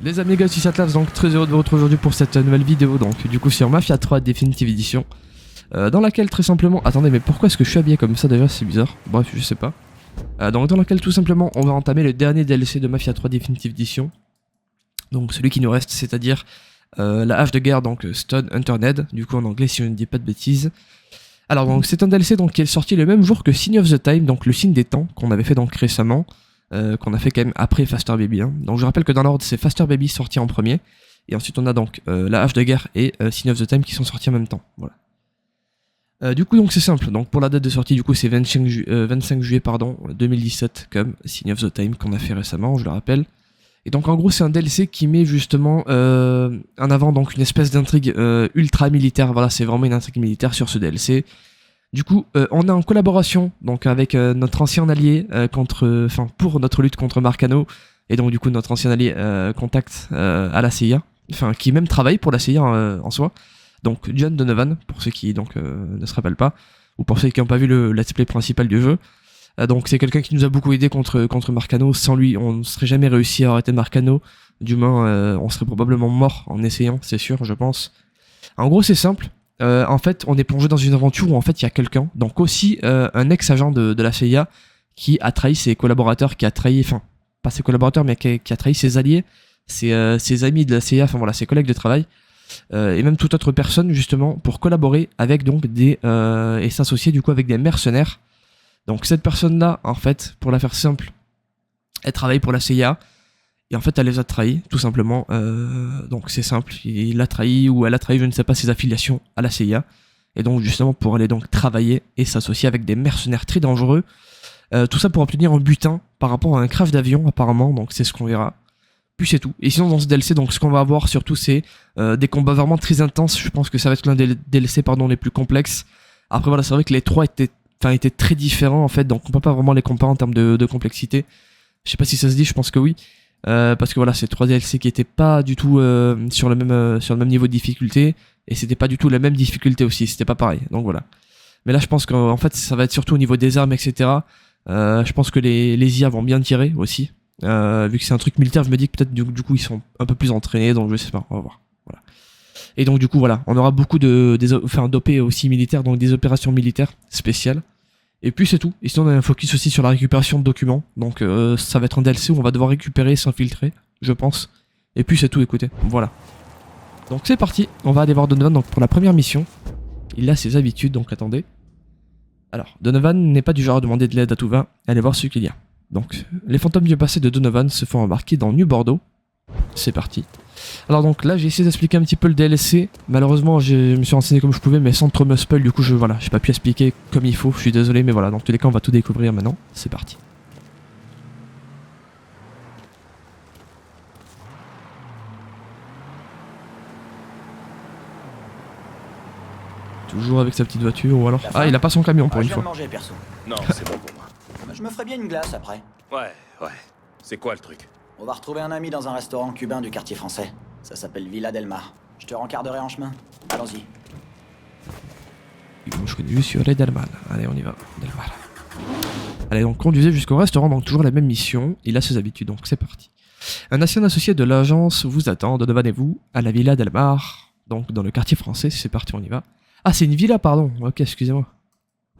Les amis, gars, ici Atlas, donc très heureux de vous retrouver aujourd'hui pour cette nouvelle vidéo, donc du coup sur Mafia 3 Definitive Edition, dans laquelle très simplement, attendez, mais pourquoi est-ce que je suis habillé comme ça déjà, c'est bizarre, bref, je sais pas, donc dans laquelle tout simplement on va entamer le dernier DLC de Mafia 3 Definitive Edition, donc celui qui nous reste, c'est-à-dire la hache de guerre, donc Stone Hunter Ned, du coup en anglais si je ne dis pas de bêtises. Alors donc c'est un DLC donc, qui est sorti le même jour que Sign of the Time, donc le signe des temps, qu'on avait fait donc récemment, qu'on a fait quand même après Faster Baby. Hein. Donc je rappelle que dans l'ordre c'est Faster Baby sorti en premier, et ensuite on a donc la hache de guerre et Sign of the Time qui sont sortis en même temps. Voilà. Du coup donc c'est simple, donc pour la date de sortie du coup c'est 25 juillet pardon, 2017 comme Sign of the Time qu'on a fait récemment, je le rappelle. Et donc en gros c'est un DLC qui met justement en avant donc une espèce d'intrigue ultra militaire, voilà c'est vraiment une intrigue militaire sur ce DLC. Du coup, on est en collaboration donc avec notre ancien allié pour notre lutte contre Marcano, et donc du coup notre ancien allié Contact à la CIA, enfin qui même travaille pour la CIA en soi. Donc John Donovan pour ceux qui donc ne se rappellent pas, ou pour ceux qui n'ont pas vu le let's play principal du jeu. Donc c'est quelqu'un qui nous a beaucoup aidé contre Marcano. Sans lui, on ne serait jamais réussi à arrêter Marcano. Du moins, on serait probablement mort en essayant, c'est sûr, je pense. En gros, c'est simple. En fait, on est plongé dans une aventure où en fait il y a quelqu'un, donc aussi un ex-agent de la CIA qui a trahi ses collaborateurs, qui a trahi, enfin pas ses collaborateurs, mais qui a trahi ses alliés, ses amis de la CIA, enfin voilà, ses collègues de travail, et même toute autre personne justement pour collaborer avec donc et s'associer du coup avec des mercenaires. Donc cette personne-là, en fait, pour la faire simple, elle travaille pour la CIA. Et en fait, elle les a trahis, tout simplement. Donc c'est simple, il a trahi ou elle a trahi, je ne sais pas, ses affiliations à la CIA. Et donc justement pour aller donc travailler et s'associer avec des mercenaires très dangereux. Tout ça pour obtenir un butin par rapport à un crash d'avion apparemment, donc c'est ce qu'on verra. Puis c'est tout. Et sinon dans ce DLC, donc ce qu'on va avoir surtout c'est des combats vraiment très intenses. Je pense que ça va être l'un des DLC les plus complexes. Après voilà, c'est vrai que les trois étaient très différents en fait, donc on peut pas vraiment les comparer en termes de complexité. Je sais pas si ça se dit, je pense que oui. Parce que voilà, c'est 3 DLC qui étaient pas du tout sur le même niveau de difficulté, et c'était pas du tout la même difficulté aussi, c'était pas pareil, donc voilà. Mais là je pense qu'en fait ça va être surtout au niveau des armes, etc. Je pense que les IA vont bien tirer aussi, vu que c'est un truc militaire, je me dis que peut-être du coup ils sont un peu plus entraînés, donc je sais pas, on va voir. Voilà. Et donc du coup voilà, on aura beaucoup d'OP aussi militaires, donc des opérations militaires spéciales. Et puis c'est tout, et sinon on a un focus aussi sur la récupération de documents, donc ça va être un DLC où on va devoir récupérer et s'infiltrer, je pense. Et puis c'est tout, écoutez, voilà. Donc c'est parti, on va aller voir Donovan donc, pour la première mission. Il a ses habitudes, donc attendez. Alors, Donovan n'est pas du genre à demander de l'aide à tout va, allez voir ce qu'il y a. Donc, les fantômes du passé de Donovan se font embarquer dans New Bordeaux. C'est parti. Alors donc là j'ai essayé d'expliquer un petit peu le DLC, malheureusement je me suis renseigné comme je pouvais mais sans trop me spoil, du coup j'ai pas pu expliquer comme il faut, je suis désolé, mais voilà, dans tous les cas on va tout découvrir maintenant, c'est parti. Toujours avec sa petite voiture ou alors... Ah il a pas son camion pour une fois. Manger, perso. Non, c'est bon pour moi. Je me ferais bien une glace après. Ouais. C'est quoi le truc? On va retrouver un ami dans un restaurant cubain du quartier français. Ça s'appelle Villa Del Mar. Je te rencarderai en chemin. Allons-y. Je connais juste sur les Del Mar. Allez, on y va. Del Mar. Allez, donc conduisez jusqu'au restaurant, donc toujours la même mission. Il a ses habitudes, donc c'est parti. Un ancien associé de l'agence vous attend, Donovan et vous, à la Villa Del Mar. Donc dans le quartier français, c'est parti, on y va. Ah, c'est une villa, pardon. Ok, excusez-moi.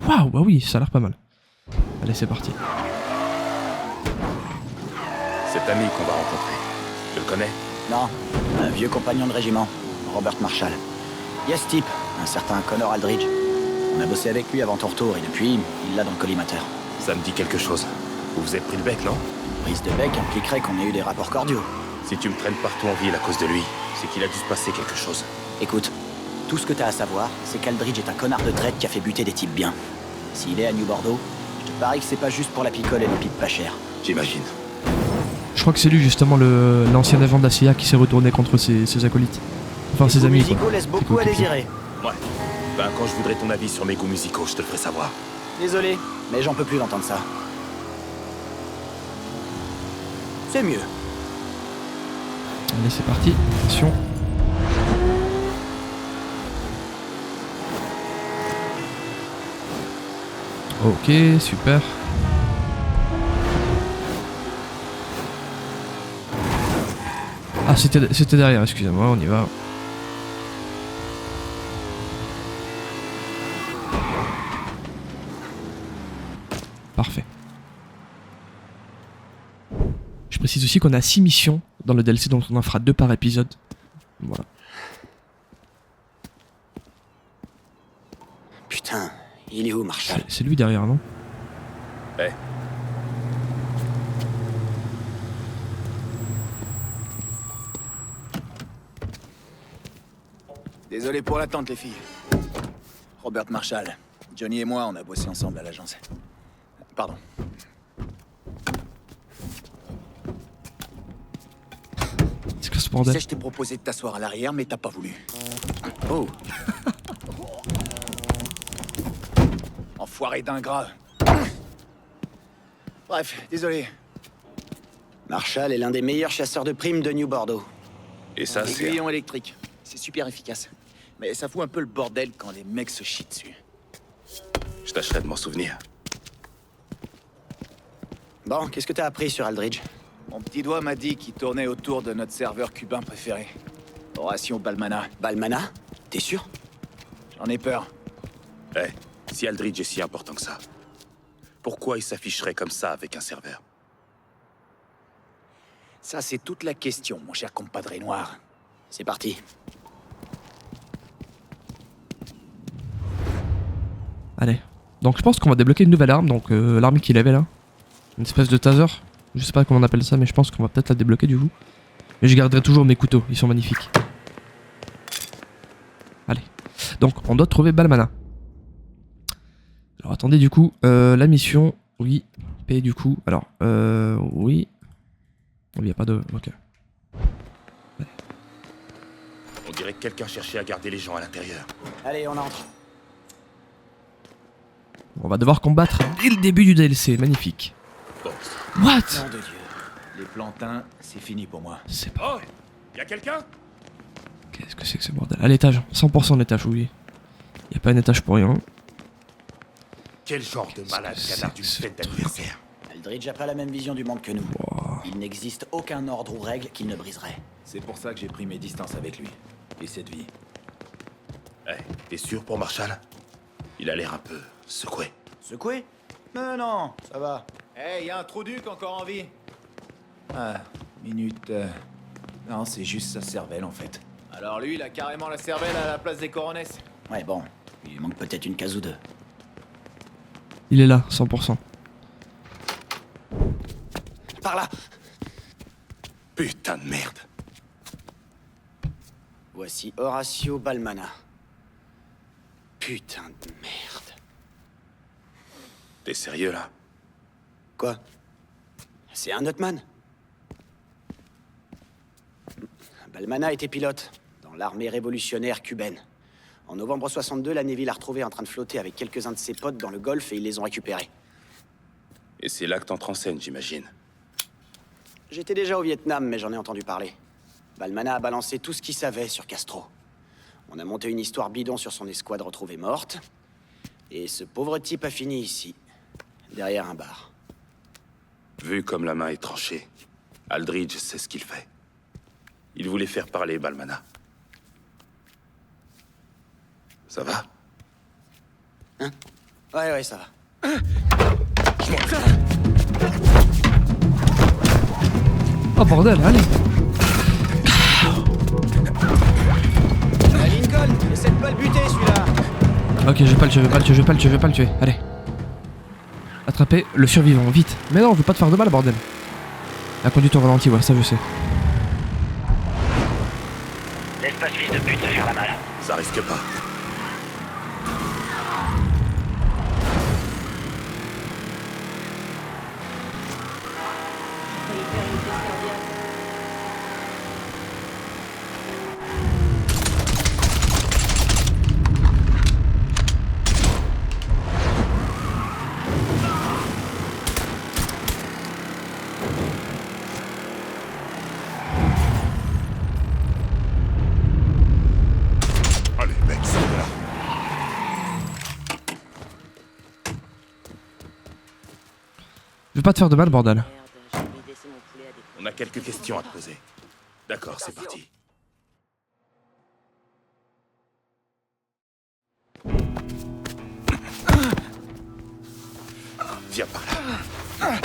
Waouh, bah oui, ça a l'air pas mal. Allez, c'est parti. Cet ami qu'on va rencontrer, tu le connais? Non, un vieux compagnon de régiment, Robert Marshall. Il y a ce type, un certain Connor Aldridge. On a bossé avec lui avant ton retour et depuis, il l'a dans le collimateur. Ça me dit quelque chose. Vous vous êtes pris le bec, non? Prise de bec impliquerait qu'on ait eu des rapports cordiaux. Si tu me traînes partout en ville à cause de lui, c'est qu'il a dû se passer quelque chose. Écoute, tout ce que t'as à savoir, c'est qu'Aldridge est un connard de traite qui a fait buter des types bien. S'il est à New Bordeaux, je te parie que c'est pas juste pour la picole et les pipes pas chères. J'imagine. Je crois que c'est lui justement l'ancien agent de la CIA qui s'est retourné contre ses acolytes. Enfin ses amis. Les goûts musicaux laissent beaucoup à désirer. Ouais. Ben quand je voudrais ton avis sur mes goûts musicaux, je te le ferai savoir. Désolé, mais j'en peux plus d'entendre ça. C'est mieux. Allez, c'est parti. Attention. Ok, super. Ah, c'était derrière, excusez-moi, on y va. Parfait. Je précise aussi qu'on a 6 missions dans le DLC, donc on en fera 2 par épisode. Voilà. Putain, il est où, Marshall? C'est lui derrière, non? Ouais. Désolé pour l'attente, les filles. Robert Marshall. Johnny et moi, on a bossé ensemble à l'agence. Pardon. C'est quoi ce Tu bordel? sais, je t'ai proposé de t'asseoir à l'arrière, mais t'as pas voulu. Oh. Enfoiré d'ingrat. Bref, désolé. Marshall est l'un des meilleurs chasseurs de primes de New Bordeaux. Et ça, c'est... Aiguillon électrique. C'est super efficace. Mais ça fout un peu le bordel quand les mecs se chient dessus. Je tâcherai de m'en souvenir. Bon, qu'est-ce que t'as appris sur Aldridge? Mon petit doigt m'a dit qu'il tournait autour de notre serveur cubain préféré. Horacio Balmana. Balmana? T'es sûr? J'en ai peur. Eh, si Aldridge est si important que ça, pourquoi il s'afficherait comme ça avec un serveur? Ça, c'est toute la question, mon cher compadre noir. C'est parti. Allez. Donc je pense qu'on va débloquer une nouvelle arme, donc l'arme qu'il avait là. Une espèce de taser. Je sais pas comment on appelle ça, mais je pense qu'on va peut-être la débloquer du coup. Mais je garderai toujours mes couteaux, ils sont magnifiques. Allez. Donc on doit trouver Balmana. Alors attendez du coup, la mission, oui, P du coup. Alors, oui. Il n'y a pas de... Ok. On dirait que quelqu'un cherchait à garder les gens à l'intérieur. Allez, on entre. On va devoir combattre dès le début du DLC, magnifique. Bon. What? Nom de Dieu. Les plantins, c'est fini pour moi. C'est pas... Oh, y a quelqu'un? Qu'est-ce que c'est que ce bordel? À l'étage, 100% l'étage, oui. Y a pas un étage pour rien. Quel genre de malade canard d'une fête d'anniversaire? Aldridge a pas la même vision du monde que nous. Wow. Il n'existe aucun ordre ou règle qu'il ne briserait. C'est pour ça que j'ai pris mes distances avec lui. Et cette vie. Eh, t'es sûr pour Marshall? Il a l'air un peu secoué. Secoué? Non, non, ça va. Hey, y a un trou duc encore en vie? Ah, minute. Non, c'est juste sa cervelle en fait. Alors lui, il a carrément la cervelle à la place des coronesses. Ouais, bon. Il manque peut-être une case ou deux. Il est là, 100%. Par là! Putain de merde. Voici Horacio Balmana. Putain de merde. T'es sérieux là? Quoi? C'est un Nutman. Balmana était pilote dans l'armée révolutionnaire cubaine. En novembre 62, la Navy l'a retrouvé en train de flotter avec quelques-uns de ses potes dans le Golfe et ils les ont récupérés. Et c'est là que t'entres en scène, j'imagine. J'étais déjà au Vietnam, mais j'en ai entendu parler. Balmana a balancé tout ce qu'il savait sur Castro. On a monté une histoire bidon sur son escouade retrouvée morte. Et ce pauvre type a fini ici, derrière un bar. Vu comme la main est tranchée, Aldridge sait ce qu'il fait. Il voulait faire parler Balmana. Ça va? Hein? Ouais, ça va. Oh bordel, allez. Lincoln, essaie de pas le buter celui-là. Ok, je vais pas le tuer. Allez. Attrapez le survivant, vite. Mais non, je veux pas te faire de mal, bordel. La conduite au ralenti, ouais, ça je sais. Laisse pas ce fils de pute se faire la malle. Ça risque pas. Allez, mec, c'est là. Je veux pas te faire de mal, bordel. On a quelques questions à te poser. D'accord, c'est parti. Viens par là.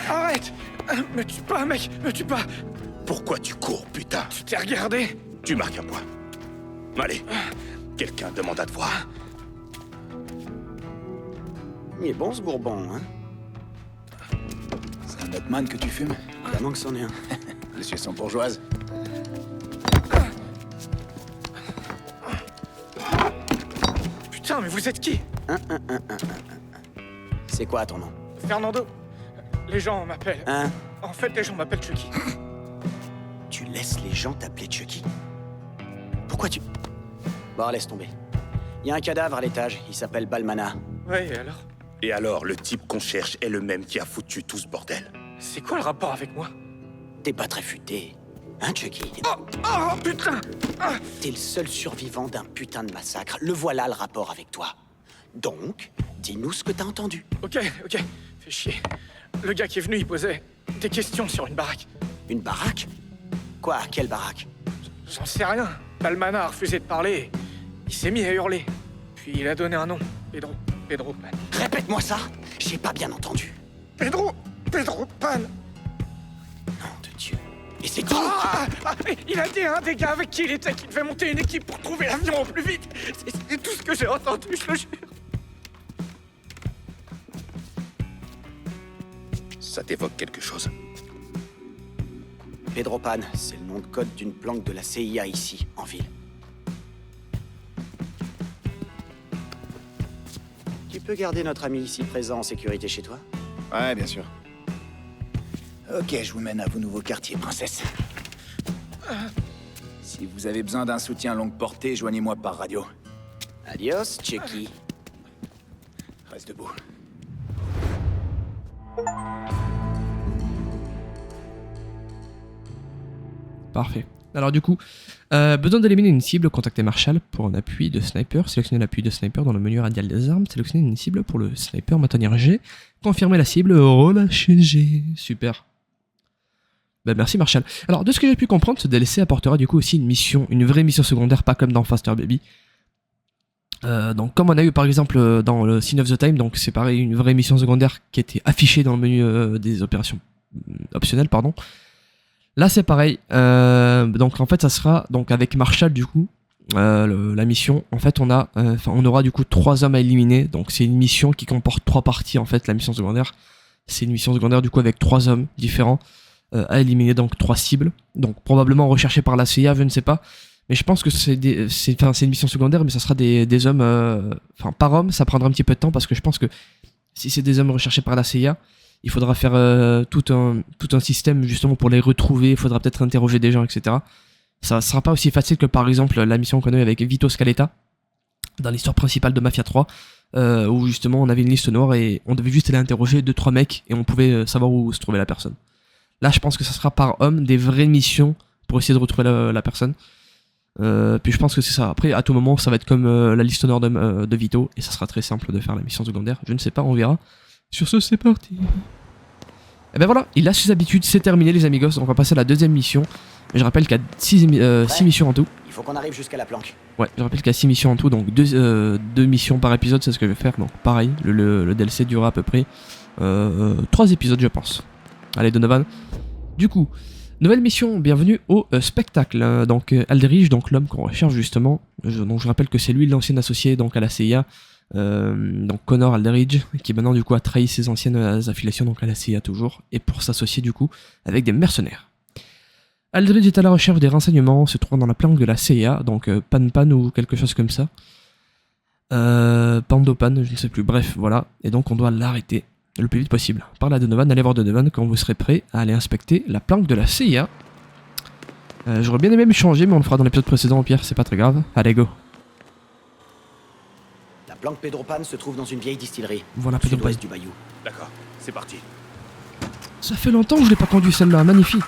Arrête! Me tue pas, mec! Me tue pas! Pourquoi tu cours, putain? Tu t'es regardé? Tu marques un point. Allez, quelqu'un demande à te voir. Il est bon ce bourbon, hein? C'est un Notman que tu fumes? Évidemment que c'en est un. Monsieur son bourgeoise. Putain, mais vous êtes qui? C'est quoi ton nom? Fernando. Les gens m'appellent. Hein? En fait, les gens m'appellent Chucky. Tu laisses les gens t'appeler Chucky? Pourquoi tu... Bon, laisse tomber. Il y a un cadavre à l'étage, il s'appelle Balmana. Ouais, et alors? Et alors, le type qu'on cherche est le même qui a foutu tout ce bordel. C'est quoi le rapport avec moi? T'es pas très futé. Hein, Chucky? Oh, putain! Ah, T'es le seul survivant d'un putain de massacre. Le voilà le rapport avec toi. Donc, dis-nous ce que t'as entendu. ok. Fais chier. Le gars qui est venu, il posait des questions sur une baraque. Une baraque? Quoi? Quelle baraque? J'en sais rien. Balmana a refusé de parler. Il s'est mis à hurler. Puis il a donné un nom. Pedro Pan. Répète-moi ça. J'ai pas bien entendu. Pedro Pan. Nom de Dieu. Et c'est tout? Il a dit à un des gars avec qui il était qu'il devait monter une équipe pour trouver l'avion au plus vite. C'est tout ce que j'ai entendu, je le jure. Ça t'évoque quelque chose? Pedro Pan, c'est le nom de code d'une planque de la CIA ici, en ville. Tu peux garder notre ami ici présent en sécurité chez toi? Ouais, bien sûr. Ok, je vous mène à vos nouveaux quartiers, princesse. Si vous avez besoin d'un soutien longue portée, joignez-moi par radio. Adios, Chucky. Reste debout. Parfait. Alors du coup, besoin d'éliminer une cible, contactez Marshall pour un appui de sniper, sélectionnez l'appui de sniper dans le menu radial des armes, sélectionnez une cible pour le sniper, maintenir G, confirmez la cible, relâchez G. Super. Bah merci Marshall. Alors de ce que j'ai pu comprendre, ce DLC apportera du coup aussi une mission, une vraie mission secondaire, pas comme dans Faster Baby. Donc comme on a eu par exemple dans le Sign of the Time, donc c'est pareil, une vraie mission secondaire qui était affichée dans le menu des opérations optionnelles, pardon. Là c'est pareil, donc en fait ça sera donc avec Marshall du coup, la mission, en fait on aura du coup 3 hommes à éliminer, donc c'est une mission qui comporte 3 parties en fait, la mission secondaire. C'est une mission secondaire du coup avec 3 hommes différents à éliminer, donc 3 cibles, donc probablement recherchées par la CIA, je ne sais pas, mais je pense que c'est une mission secondaire, mais ça sera des hommes, par homme ça prendra un petit peu de temps, parce que je pense que si c'est des hommes recherchés par la CIA, il faudra faire tout un système justement pour les retrouver, il faudra peut-être interroger des gens, etc. Ça sera pas aussi facile que par exemple la mission qu'on a eu avec Vito Scaletta dans l'histoire principale de Mafia 3, où justement on avait une liste noire et on devait juste aller interroger 2-3 mecs et on pouvait savoir où se trouvait la personne. Là je pense que ça sera par homme des vraies missions pour essayer de retrouver la personne. Puis je pense que c'est ça. Après à tout moment ça va être comme la liste noire de Vito et ça sera très simple de faire la mission secondaire. Je ne sais pas, on verra. Sur ce, c'est parti. Et ben voilà, il a ses habitudes, c'est terminé les amigos, donc on va passer à la deuxième mission. Je rappelle qu'il y a 6 missions en tout. Il faut qu'on arrive jusqu'à la planque. Ouais, je rappelle qu'il y a 6 missions en tout, donc 2 missions par épisode, c'est ce que je vais faire. Donc pareil, le DLC durera à peu près 3 épisodes je pense. Allez Donovan. Du coup, nouvelle mission, bienvenue au spectacle. Donc Aldridge, donc l'homme qu'on recherche justement. Donc je rappelle que c'est lui l'ancien associé donc à la CIA. Donc Connor Aldridge qui maintenant du coup a trahi ses anciennes affiliations donc à la CIA toujours et pour s'associer du coup avec des mercenaires. Aldridge est à la recherche des renseignements se trouvant dans la planque de la CIA, donc Pan ou quelque chose comme ça, Pandopan, je ne sais plus, bref voilà, et donc on doit l'arrêter le plus vite possible. Parle à Donovan, allez voir Donovan quand vous serez prêt à aller inspecter la planque de la CIA. J'aurais bien aimé me changer mais on le fera dans l'épisode précédent au pire, c'est pas très grave, allez go. La planque Pedro Pan se trouve dans une vieille distillerie. Voilà Pedro Pan. Sud-ouest du bayou. D'accord, c'est parti. Ça fait longtemps que je l'ai pas conduit celle-là, magnifique.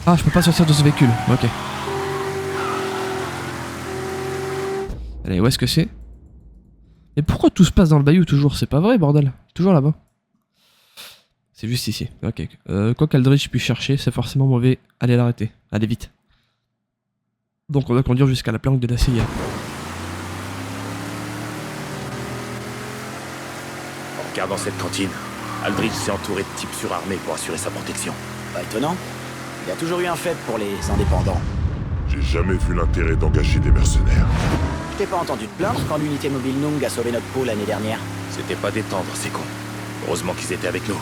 Ah, je peux pas sortir de ce véhicule, ok. Allez, où est-ce que c'est? Et pourquoi tout se passe dans le bayou toujours? C'est pas vrai, bordel. Toujours là-bas. C'est juste ici. Ok. Quoi qu'Aldridge puisse chercher, c'est forcément mauvais. Allez l'arrêter. Allez vite. Donc on doit conduire jusqu'à la planque de la CIA. En regardant cette cantine, Aldridge s'est entouré de types surarmés pour assurer sa protection. Pas étonnant. Il a toujours eu un faible pour les indépendants. J'ai jamais vu l'intérêt d'engager des mercenaires. Je t'ai pas entendu te plaindre quand l'unité mobile Nung a sauvé notre peau l'année dernière. C'était pas détendre, ces cons. Heureusement qu'ils étaient avec nous.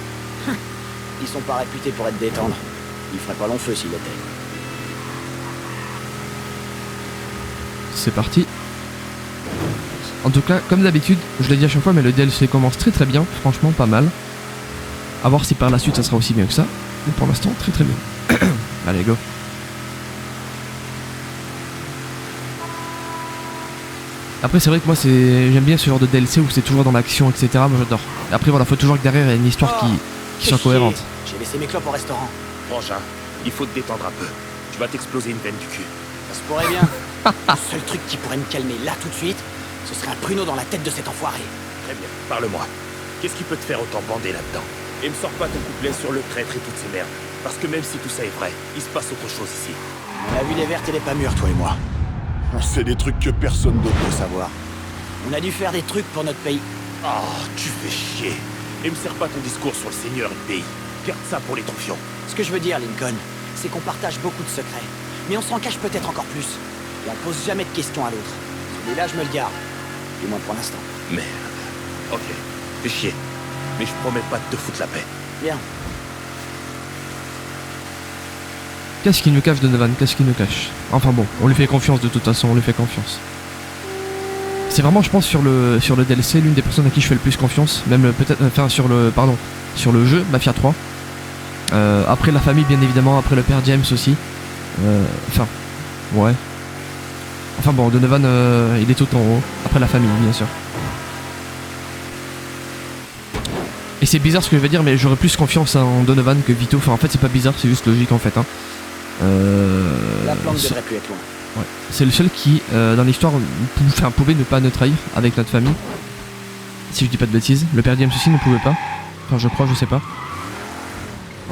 Ils sont pas réputés pour être détendre. Ils feraient pas long feu s'ils l'étaient. C'est parti. En tout cas, comme d'habitude, je l'ai dit à chaque fois, mais le DLC commence très très bien. Franchement, pas mal. A voir si par la suite ça sera aussi bien que ça. Mais pour l'instant, très très bien. Allez, go. Après, c'est vrai que moi, j'aime bien ce genre de DLC où c'est toujours dans l'action, etc. Moi, j'adore. Après, voilà, faut toujours que derrière il y ait une histoire qui soit cohérente. J'ai laissé mes clopes au restaurant. Frangin, il faut te détendre un peu. Tu vas t'exploser une veine du cul. Ça se pourrait bien. Le seul truc qui pourrait me calmer là tout de suite, ce serait un pruneau dans la tête de cet enfoiré. Très bien, parle-moi. Qu'est-ce qui peut te faire autant bander là-dedans? Et me sors pas ton couplet sur le traître et toutes ces merdes. Parce que même si tout ça est vrai, il se passe autre chose ici. On a vu les vertes et les pas mûres, toi et moi. On sait des trucs que personne d'autre Faut savoir. On a dû faire des trucs pour notre pays. Oh, tu fais chier. Et me sers pas ton discours sur le seigneur et le pays. Garde ça pour les tronfions. Ce que je veux dire, Lincoln, c'est qu'on partage beaucoup de secrets. Mais on s'en cache peut-être encore plus. Et on pose jamais de questions à l'autre. Celui-là, je me le garde. Du moins pour l'instant. Merde. Ok, fais chier. Mais je promets pas de te foutre la paix. Bien. Qu'est-ce qu'il nous cache, Donovan? Qu'est-ce qu'il nous cache? Enfin bon, on lui fait confiance de toute façon, on lui fait confiance. C'est vraiment, je pense, sur le DLC, l'une des personnes à qui je fais le plus confiance. Même peut-être, enfin sur le jeu, Mafia 3. Après la famille, bien évidemment, après le père James aussi. Enfin, ouais. Enfin bon, Donovan, il est tout en haut. Après la famille, bien sûr. Et c'est bizarre ce que je vais dire, mais j'aurais plus confiance en Donovan que Vito. Enfin, en fait, c'est pas bizarre, c'est juste logique en fait. Hein. La planque devrait plus être loin. Ouais. C'est le seul qui, dans l'histoire, pouvait ne pas nous trahir avec notre famille. Si je dis pas de bêtises. Le père James aussi ne pouvait pas. Enfin, je crois, je sais pas.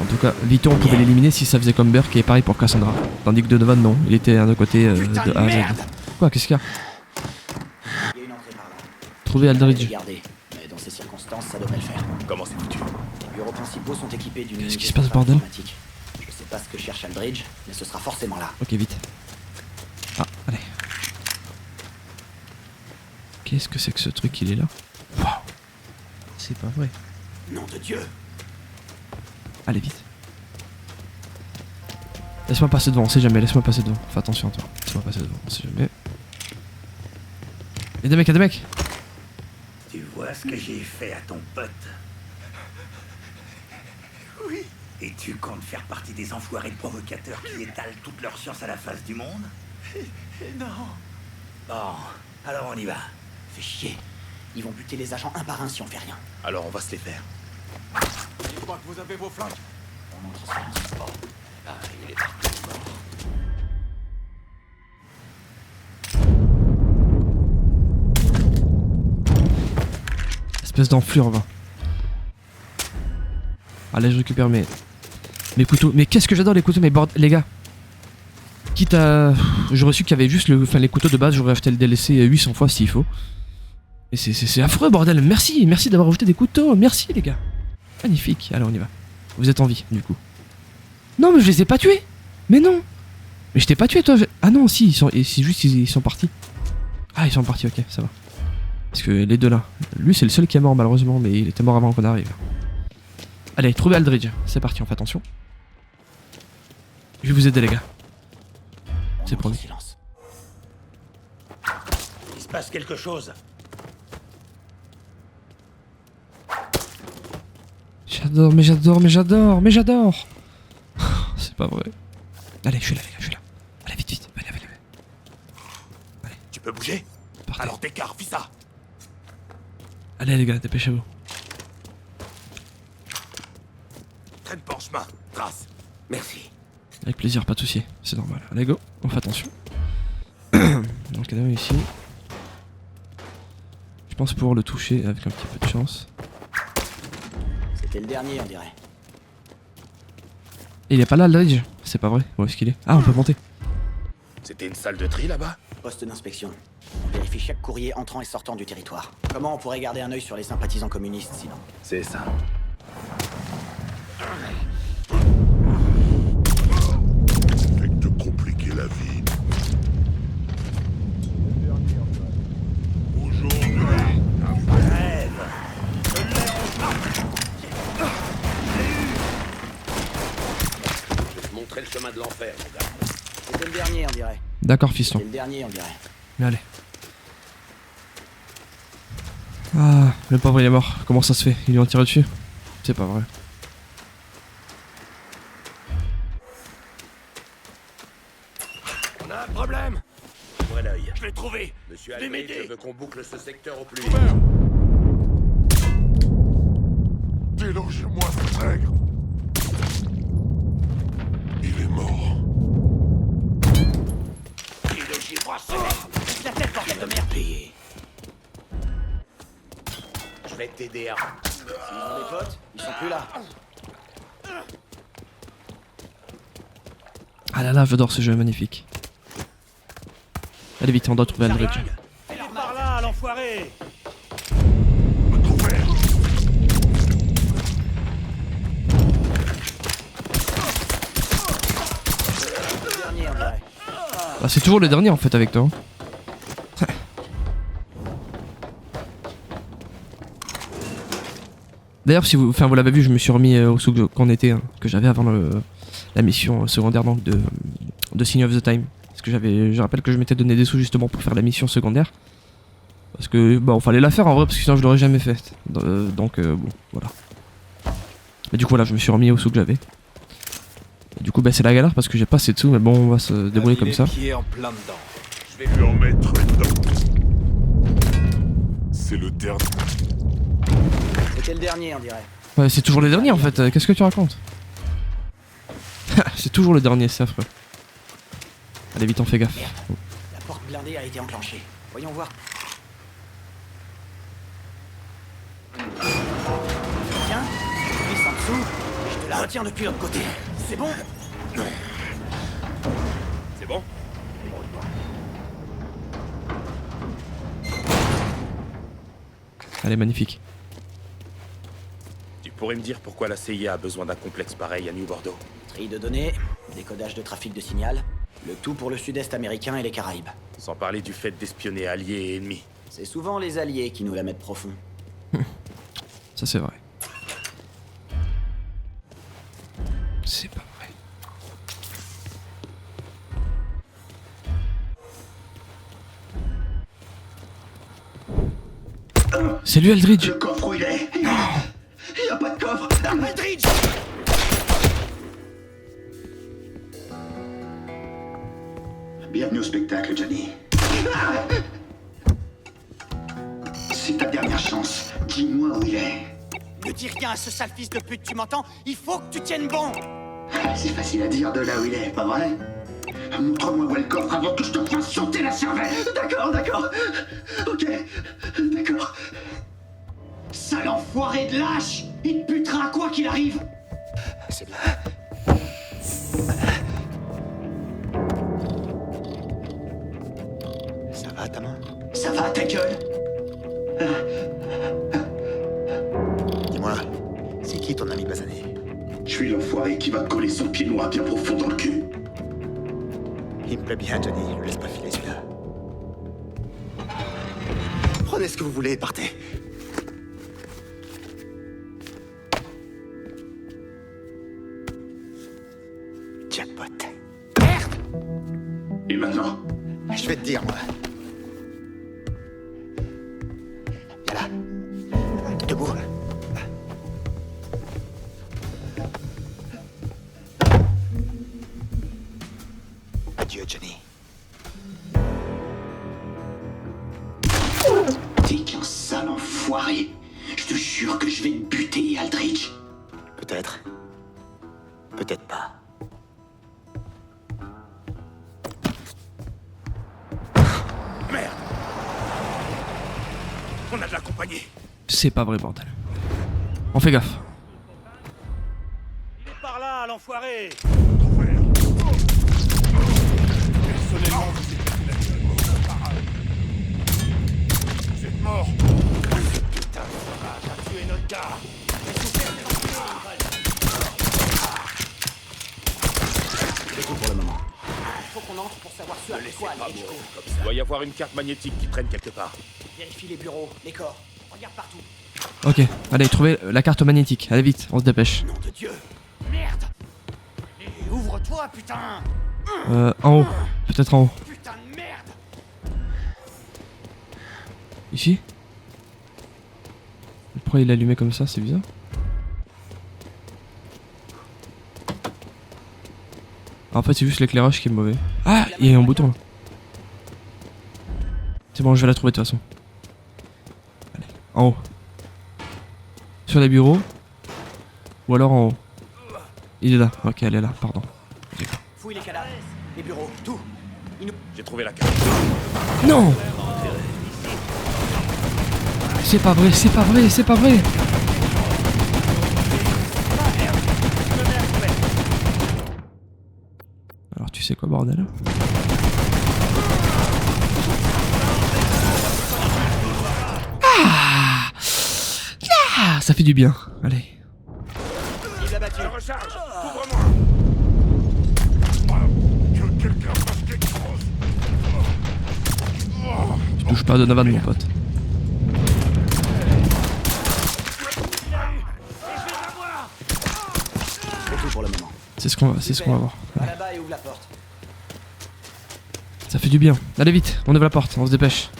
En tout cas, Vito, on pouvait l'éliminer si ça faisait comme Burke, et pareil pour Cassandra. Tandis que Donovan, non. Il était d'un côté de A à Z. Quoi, qu'est-ce qu'il y a? Il y a une entrée par là. Trouver Aldridge. Regardez. Mais dans ces circonstances, ça devrait le faire. Comment c'est foutu? Les bureaux principaux sont équipés d'une Qu'est-ce qui unité se passe, bordel? informatique. Je sais pas ce que cherche Aldridge, mais ce sera forcément là. Ok, vite. Ah, allez. Qu'est-ce que c'est que ce truc, il est là? Waouh. C'est pas vrai. Nom de Dieu! Allez, vite. Laisse-moi passer devant, on sait jamais, laisse-moi passer devant. Fais attention à toi. Laisse-moi passer devant, on sait jamais. Y'a des mecs, y'a des mecs! Tu vois ce que j'ai fait à ton pote? Oui. Et tu comptes faire partie des enfoirés de provocateurs qui étalent toute leur science à la face du monde? Non! Bon, alors on y va. Fais chier. Ils vont buter les agents un par un si on fait rien. Alors on va se les faire. Je crois que vous avez vos flingues. On entre ça. Ah, il est parti. Espèce d'enflure, va. Allez, je récupère mes couteaux. Mais qu'est-ce que j'adore les couteaux, mais bordel, les gars. Quitte à... J'aurais su qu'il y avait juste les couteaux de base, j'aurais acheté le DLC 800 fois s'il faut. Et c'est affreux, bordel. Merci d'avoir rajouté des couteaux. Merci, les gars. Magnifique. Allez, on y va. Vous êtes en vie, du coup. Non, mais je les ai pas tués. Mais non. Mais je t'ai pas tué, toi. Ah non, si, ils sont partis. Ah, ils sont partis, ok, ça va. Parce que les deux là. Lui, c'est le seul qui est mort, malheureusement, mais il était mort avant qu'on arrive. Allez, trouvez Aldridge. C'est parti, on fait attention. Je vais vous aider, les gars. C'est promis. Silence. Il se passe quelque chose. J'adore. C'est pas vrai. Allez, je suis là, les gars, je suis là. Allez, vite. Allez, Tu peux bouger? partez. Alors t'écarte, fais ça. Allez, les gars, dépêchez-vous. Traîne pas en chemin. Trace. Merci. Avec plaisir, pas de soucis. C'est normal. Allez, go. On fait attention. Donc, cadavre ici. pense pouvoir le toucher avec un petit peu de chance. C'était le dernier, on dirait. Et il est pas là, Aldridge? C'est pas vrai. Où est-ce qu'il est? Ah, on peut monter. C'était une salle de tri là-bas? Poste d'inspection. On vérifie chaque courrier entrant et sortant du territoire. Comment on pourrait garder un œil sur les sympathisants communistes sinon? C'est ça. Fait que te compliquer la vie. Aujourd'hui, Je vais te montrer le chemin de l'enfer, mon gars. C'était le dernier, on dirait. D'accord, fiston. C'était le dernier, on dirait. Mais allez. Ah, le pauvre il est mort. Comment ça se fait? Ils lui ont tiré dessus? C'est pas vrai. On a un problème. Ouvrez l'œil. Je l'ai trouvé. Monsieur Je vais Aldridge m'aider. veut qu'on boucle ce secteur au plus vite. Ouvert. délogez-moi ce nègre. Il est mort. Délogez-moi ça. La tête, bordel de merde. Payé. Je vais t'aider à... Ils ont des potes, ils sont plus là. Ah là là, j'adore ce jeu, magnifique. Allez vite, on doit trouver Aldridge. Fais-leur par là, l'enfoiré. Le dernier, on dirait. Bah, c'est toujours le dernier en fait avec toi. hein. D'ailleurs, si vous, enfin, vous l'avez vu, je me suis remis au souk qu'on était, hein, que j'avais avant la mission secondaire donc de Sign of the Time. Parce que je rappelle que je m'étais donné des sous justement pour faire la mission secondaire. Parce que bon, fallait la faire en vrai parce que sinon je l'aurais jamais faite. Donc bon, voilà. Mais du coup là, je me suis remis au sous que j'avais. Et du coup, bah, c'est la galère parce que j'ai pas assez de sous, mais bon, on va se débrouiller comme ça. Pieds en plein dedans. Je vais lui en mettre dedans. C'est le dernier. C'était le dernier, on dirait. Ouais, c'est toujours le dernier en fait. Qu'est-ce que tu racontes? C'est toujours le dernier, c'est affreux. Allez vite, on fait gaffe. La porte blindée a été enclenchée. Voyons voir. Tiens, glisse en dessous, et je te la retiens depuis l'autre côté. C'est bon? C'est bon? Allez, magnifique. Tu pourrais me dire pourquoi la CIA a besoin d'un complexe pareil à New Bordeaux? Tri de données, décodage de trafic de signal, le tout pour le sud-est américain et les Caraïbes. Sans parler du fait d'espionner alliés et ennemis. C'est souvent les alliés qui nous la mettent profond. Ça, c'est vrai. C'est pas vrai. C'est lui, Aldridge. Le coffre où il est? Il y a pas de coffre. Aldridge! Bienvenue au spectacle, Johnny. C'est ta dernière chance. Dis-moi où il est. Ne dis rien à ce sale fils de pute, tu m'entends? Il faut que tu tiennes bon! C'est facile à dire de là où il est, pas vrai? Montre-moi où est le coffre avant que je te fasse sauter la cervelle. D'accord, d'accord. Ok, d'accord. Sale enfoiré de lâche! Il te butera quoi qu'il arrive! C'est bien. Ça va ta main? Ça va, ta gueule? Dis-moi, c'est qui ton ami basané? Je suis l'enfoiré qui va te coller son pied noir bien profond dans le cul. Il me plaît bien, Johnny, ne laisse pas filer celui-là. Prenez ce que vous voulez et partez. Jackpot. Merde! Et maintenant? Je vais te dire, moi. Viens là. Debout. Adieu, Johnny. T'es qu'un sale enfoiré. Je te jure que je vais te buter, Aldridge. Peut-être. Peut-être pas. Merde! On a de la compagnie. C'est pas vrai, bordel. On fait gaffe. Il est par là, l'enfoiré. Personnellement, vous êtes mort. Putain, t'as tué notre gars. C'est tout pour le moment. Faut qu'on entre pour savoir ce à quoi Il doit y avoir une carte magnétique qui traîne quelque part. Vérifie les bureaux, les corps. Regarde partout. Ok, allez, trouvez la carte magnétique. Allez vite, on se dépêche. Nom de Dieu. Merde. Et ouvre-toi, putain. En haut. Peut-être en haut. Putain de merde. Ici? Pourquoi il est allumé comme ça? C'est bizarre. En fait, c'est juste l'éclairage qui est mauvais. Ah, il y a un bouton là. C'est bon, je vais la trouver de toute façon. Allez, en haut. Sur les bureaux. Ou alors en haut. Il est là. Ok, elle est là, pardon. Fouille les cadavres, les bureaux, tout. J'ai trouvé la carte. Non! C'est pas vrai, c'est pas vrai, c'est pas vrai! Alors tu sais quoi, bordel? Ah! Ah, ça fait du bien. Allez. Il l'a battu. Je recharge. Que quelqu'un fasse quelque chose. Tu touches pas à Donovan, mon pote. C'est tout pour le moment. C'est ce qu'on va voir. Va là-bas et ouvre la porte. Ça fait du bien. Allez vite, on ouvre la porte, on se dépêche.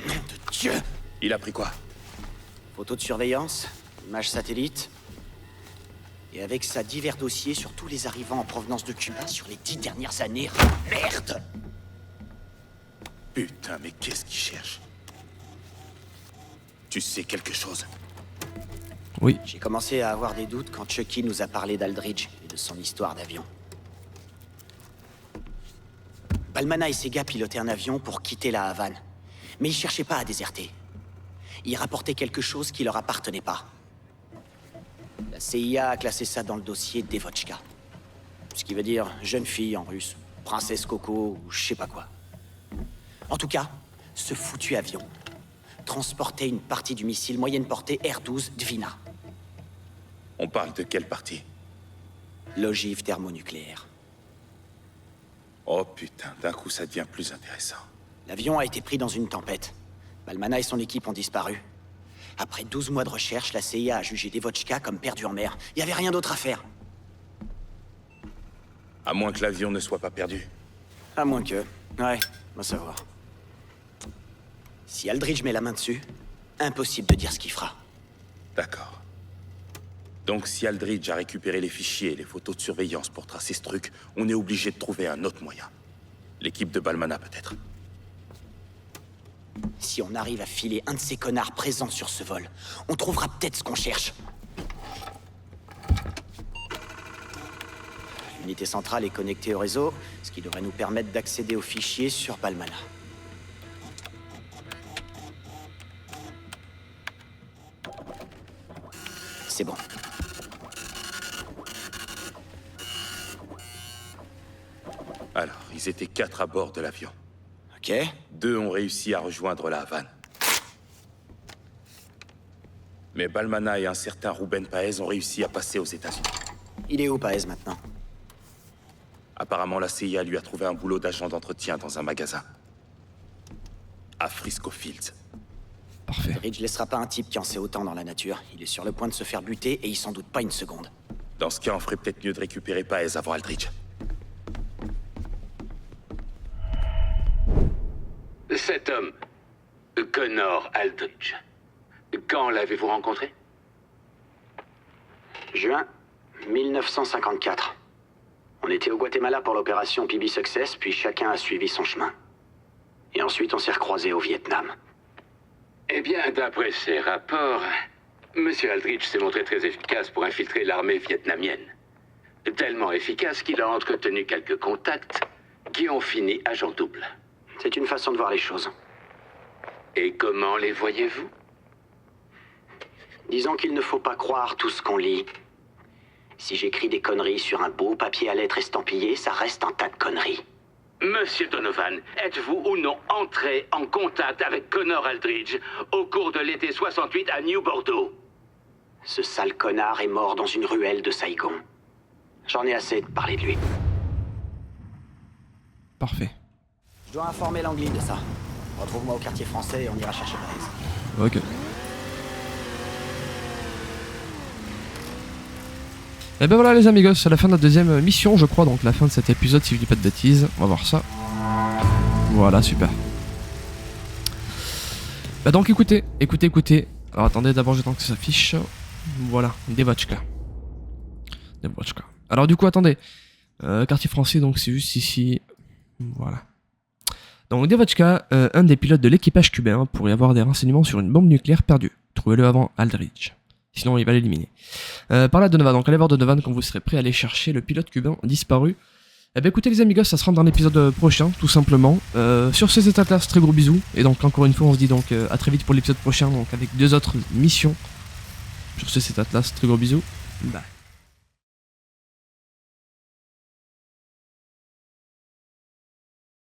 Nom de Dieu. Il a pris quoi? Photos de surveillance, images satellites. Et avec ça, divers dossiers sur tous les arrivants en provenance de Cuba sur les 10 dernières années. Merde! Putain, mais qu'est-ce qu'il cherche? Tu sais quelque chose? Oui. J'ai commencé à avoir des doutes quand Chucky nous a parlé d'Aldridge et de son histoire d'avion. Balmana et ses gars pilotaient un avion pour quitter la Havane. Mais ils cherchaient pas à déserter. Ils rapportaient quelque chose qui leur appartenait pas. La CIA a classé ça dans le dossier Devochka. Ce qui veut dire jeune fille en russe, princesse Coco ou je sais pas quoi. En tout cas, ce foutu avion transportait une partie du missile moyenne portée R-12 Dvina. On parle de quelle partie? L'ogive thermonucléaire. Oh putain, d'un coup ça devient plus intéressant. L'avion a été pris dans une tempête. Balmana et son équipe ont disparu. Après 12 mois de recherche, la CIA a jugé Devochka comme perdu en mer. Il y avait rien d'autre à faire. À moins que l'avion ne soit pas perdu. À moins que... Ouais, va savoir. Si Aldridge met la main dessus, impossible de dire ce qu'il fera. D'accord. Donc si Aldridge a récupéré les fichiers et les photos de surveillance pour tracer ce truc, on est obligé de trouver un autre moyen. L'équipe de Balmana peut-être. Si on arrive à filer un de ces connards présents sur ce vol, on trouvera peut-être ce qu'on cherche. L'unité centrale est connectée au réseau, ce qui devrait nous permettre d'accéder aux fichiers sur Balmana. C'est bon. Alors, ils étaient 4 à bord de l'avion. Ok. 2 ont réussi à rejoindre la Havane. Mais Balmana et un certain Ruben Paez ont réussi à passer aux États-Unis. Il est où, Paez, maintenant? Apparemment, la CIA lui a trouvé un boulot d'agent d'entretien dans un magasin. À Frisco Fields. Parfait. Aldridge laissera pas un type qui en sait autant dans la nature. Il est sur le point de se faire buter et il s'en doute pas une seconde. Dans ce cas, on ferait peut-être mieux de récupérer Paez avant Aldridge. Cet homme, Connor Aldridge, quand l'avez-vous rencontré? Juin 1954. On était au Guatemala pour l'opération PB Success, puis chacun a suivi son chemin. Et ensuite, on s'est recroisés au Vietnam. Eh bien, d'après ces rapports, Monsieur Aldridge s'est montré très efficace pour infiltrer l'armée vietnamienne. Tellement efficace qu'il a entretenu quelques contacts qui ont fini agent double. C'est une façon de voir les choses. Et comment les voyez-vous? Disons qu'il ne faut pas croire tout ce qu'on lit. Si j'écris des conneries sur un beau papier à lettres estampillé, ça reste un tas de conneries. Monsieur Donovan, êtes-vous ou non entré en contact avec Connor Aldridge au cours de l'été 68 à New Bordeaux? Ce sale connard est mort dans une ruelle de Saigon. J'en ai assez de parler de lui. Parfait. Je dois informer Langley de ça. Retrouve-moi au quartier français et on ira chercher Blaise. Ok. Et ben voilà les amigos, c'est la fin de la deuxième mission je crois, donc la fin de cet épisode si je dis pas de bêtises. On va voir ça. Voilà, super. Bah donc écoutez. Alors attendez, d'abord j'attends que ça s'affiche. Voilà, Devotchka. Alors du coup attendez. Quartier français, donc c'est juste ici. Voilà. Donc Devotchka, un des pilotes de l'équipage cubain, pourrait avoir des renseignements sur une bombe nucléaire perdue. Trouvez-le avant Aldridge. Sinon il va l'éliminer. Par là Donovan, donc allez voir Donovan quand vous serez prêt à aller chercher le pilote cubain disparu. Eh ben écoutez les amigos, ça se rend dans l'épisode prochain, tout simplement. Sur ces états-là, très gros bisous. Et donc encore une fois, on se dit donc à très vite pour l'épisode prochain, donc avec 2 autres missions. Sur ces états-là, très gros bisous. Bye.